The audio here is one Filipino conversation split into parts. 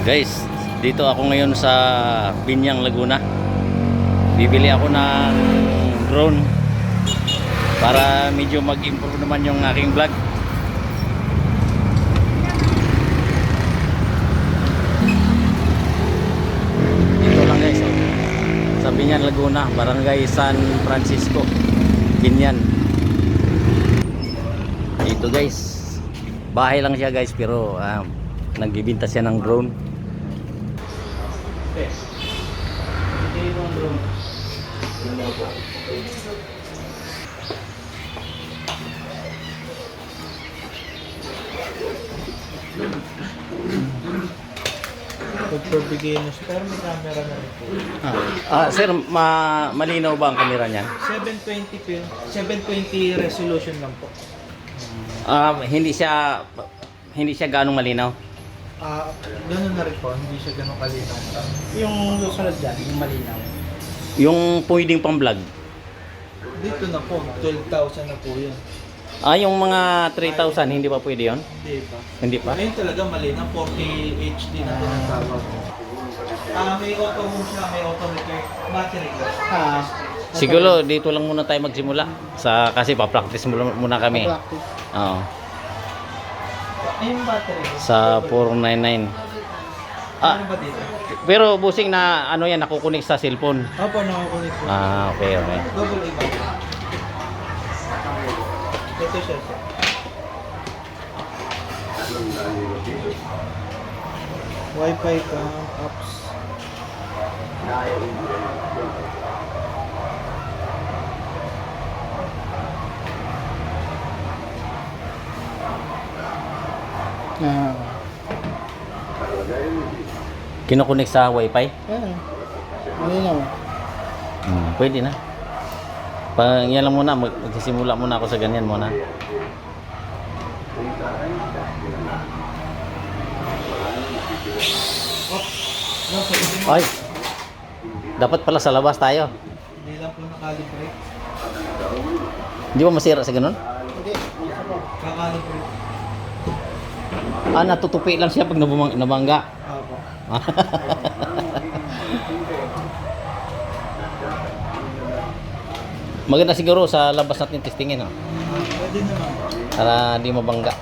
Guys, dito ako ngayon sa Binyang, Laguna. Bibili ako ng drone para medyo mag-improve naman yung aking vlog. Dito lang guys, sa Binyang, Laguna, Barangay San Francisco, Binyan. Dito guys, bahay lang siya guys, pero nagbibinta siya ng drone. For beginners, pero may camera na rin po. Sir, malinaw ba ang kamera niyan? 720 film, 720 resolution lang po. Hindi siya gaano malinaw. Ganun na rin po, hindi siya ganun kalinaw. Yung susunod dyan, yung malinaw. Yung pwedeng pang vlog. Dito na po, 12,000 na po yun. Yung mga 3,000 hindi pa pwede yon? Hindi pa. Hindi pa? Ayun talaga malinaw, 4K HD na tinatawag. May auto home siya, may auto repair, battery ko. Siguro dito lang muna tayo magsimula kasi pa-practice muna kami. Oo. Yung battery ko. Sa 499. Ano ba dito? Pero busing na yan nakukunik sa cellphone. Opo, nakakulit po. Okay. Double A battery. Ito siya. Wi-Fi ka, apps. Kinukunik sa wifi? Malinaw. Pwede na. Yan lang muna, magsisimula muna ako sa ganyan muna. Ay, dapat pala sa labas tayo. Hindi lang po nakalibrate. Hindi ba masira sa ganun? Hindi, isa po. Kakalibrate. Natutupi lang siya pag nabangga. Opo. Maganda siguro sa labas natin testingin, no? Pwede naman. Para di mabangga.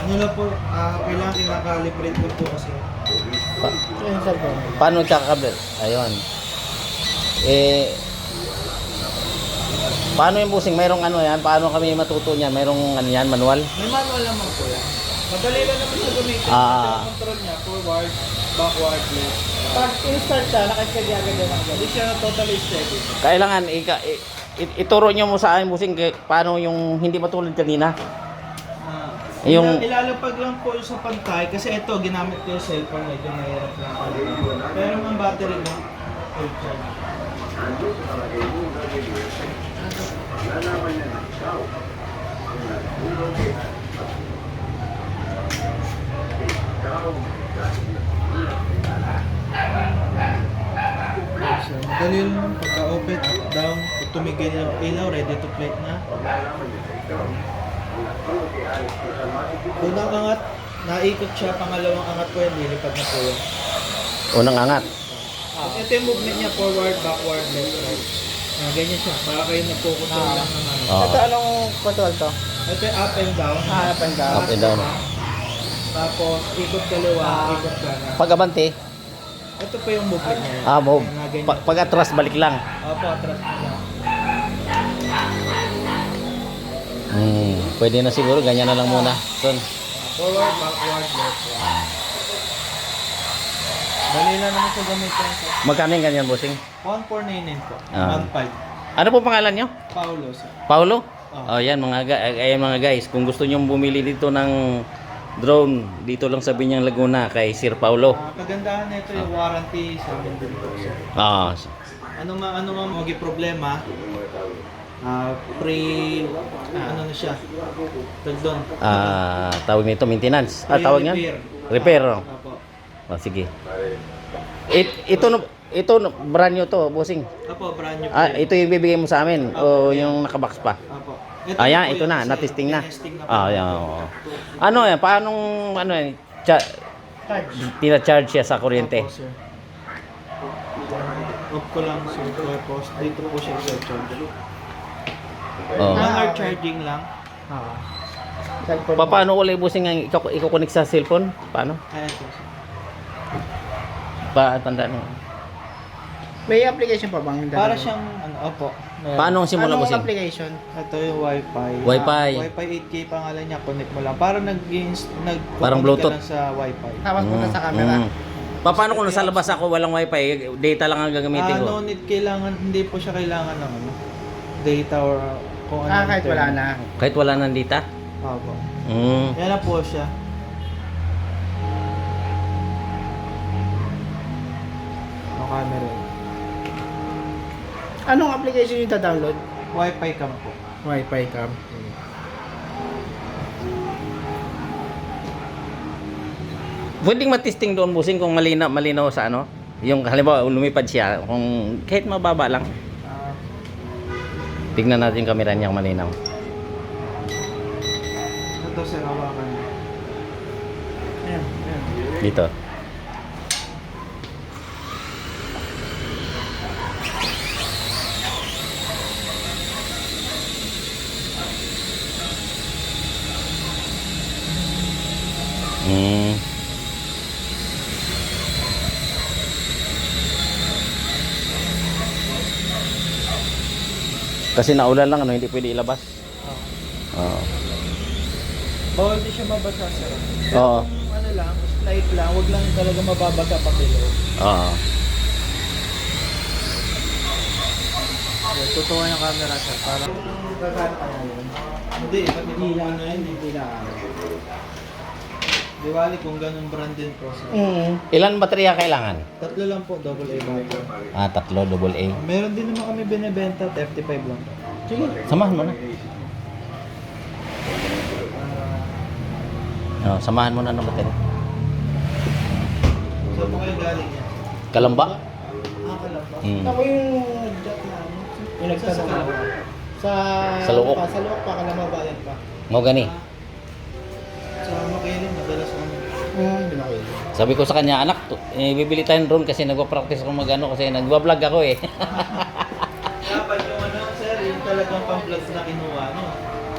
Ano lang po, kailangan kinakalibrate ko po kasi. Paano kakabel? Ayun. Paano yung busing? Mayroong yan? Paano kami matuto niyan? Mayroong yan, manual? May manual naman po yan. Madali lang naman siya gamitin. Yung control niya, forward, backward, left. Pag in-start siya, nakasteady agad yan ang hindi siya totally steady. Kailangan ituro nyo mo sa akin busing paano yung hindi matulad kanina. Ilalapag lang po sa pantay kasi ito ginamit ko yung cellphone, medyo mahirap lang pala. Pero ang battery mo, full charge. So, madali lang pagka-open, up, down, pag tumigil yung ilaw, ready to plate na. Unang angat, naikot siya, pangalawang angat po yan, lilipad na po yan. Unang angat. Ito yung movement niya, forward, backward, left, right. Ganyan siya, para kayo nagpukuntal lang ng ano. Ito anong control to? Ito yung up and down. Up and down. Up and down. Tapos, ikot kaliwa, ikot kanan. Pag-abante? Ito pa yung movement niya. Move. Pag atras, balik lang. Opo, atras na lang. Pwede na siguro, ganyan na lang muna. Forward, backward, left, right. Dali lang naman sa gamitin ko. Magkano yung ganyan, bossing? 1499 po. 1.5. Ano po pangalan nyo? Paulo, sir. Paulo? Yan mga guys, kung gusto nyo bumili dito ng drone, dito lang sa Binyang, Laguna kay Sir Paulo. Kagandahan nito yung warranty sa amin din po, sir. Ano man maging problema, ano na siya? Tagdon. Tawag nito maintenance. Tawag niyan? Repair. Opo. Sige. Ito brand new to, bossing. Opo, brand new po. Ito yung bibigay mo sa amin o yung nakabox pa? Opo. Ayan, ito na, na-testing na. Yan. Ano yan? Paanong tina-charge siya sa kuryente. Opo, sir. Off ko lang sir. Tapos dito po siya sa charge. Oh. 1 hour charging lang. Oo. Paano ulit busing ang iko-connect sa cellphone? Paano? Ayan po sir. Tandaan mo. May application pa bang? Para siyang ano, opo. Meron. Paano ang simula Anong busing? application? Ito yung Wi-Fi. Wi-Fi. Wi-Fi 8K pangalan niya, connect mo lang. Parang Parang Bluetooth. ka lang sa Wi-Fi. Tapos punta sa camera. Paano kung nasa labas ako walang wifi, data lang ang gagamitin ko? No need kailangan, hindi po siya kailangan ng ano, data or kung ano. Kahit wala na. Kahit wala nang data? Opo. Mm. Yan na po siya. Ang camera. Anong application yung download? Wi-Fi cam po. Wi-Fi cam. Pwedeng matesting doon busing kung malinaw sa ano? Yung halimbawa lumipad siya, kung kahit mababa lang. Ah, Tignan natin yung camera niya kung malinaw. ito sir, hawakan niyo. Ayan, ayan. Dito. Hmm. Kasi naulan lang ano, hindi pwede ilabas. Oo. Bawal din siya mabasa sir. Oo. Kung ano lang, slight lang, wag lang talaga mababasa pa kilo. Oo. Totoo yung camera sir, para Gagana ka na yun. hindi, pati Hindi kung na, ano yun, hindi na. di bali kung ganun branded po sir. Ilan baterya kailangan? 3 lang po, double A battery. Tatlo, double A. Meron din naman kami binibenta, 35 lang. Sige. Samahan mo na. Samahan mo na ng baterya. So, kung kayo galing yan? Kalamba? Kalam ba? Hmm. Ako yung jack na ano. Yung nagtanong Sa- ako. Sa Luok. Sa Luok pa, Kalamabayan pa. Mo gani. Sa Makiling, madalas kami. Hindi na kayo. Sabi ko sa kanya, anak, bibili tayo drone kasi nagpa-practice ako magano kasi nagwa-vlog ako eh. Dapat yung ano, sir, yung talagang pang-vlogs na kinuha, no?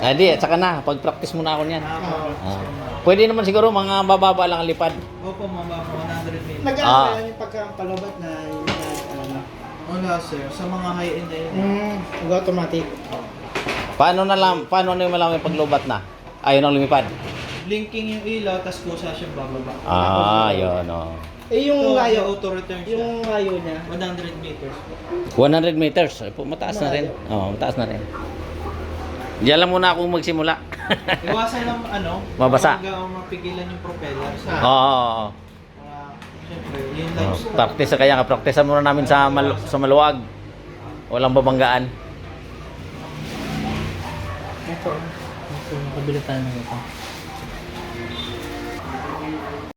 Di, at saka na, pag-practice muna ako niyan. Pwede naman siguro mga bababa lang ang lipad. Opo, mama, 100 minutes. Nag-ano Ah. ba yan yung pagkakapalubat na yung ano? Wala, sir. Sa mga high-end na yun. Automatic. Paano na yung malaman yung paglubat na? Ayaw nang lumipad. Blinking yung ilaw, tas kusa siyang bababa. Yun, oh. Eh yung Ito, layo, auto-return siya. yung layo niya. 100 meters. 100 meters. Mataas na rin. Mataas na rin. Diyan lang muna akong magsimula. Iwasan lang, ano, Mabasa. Huwag mapigilan yung propeller. Sa, Oo. Siyempre, yun lang. Practice kaya nga practicean muna namin sa maluwag. Walang babanggaan. Ito. Ito, nakabili tayo ng ito.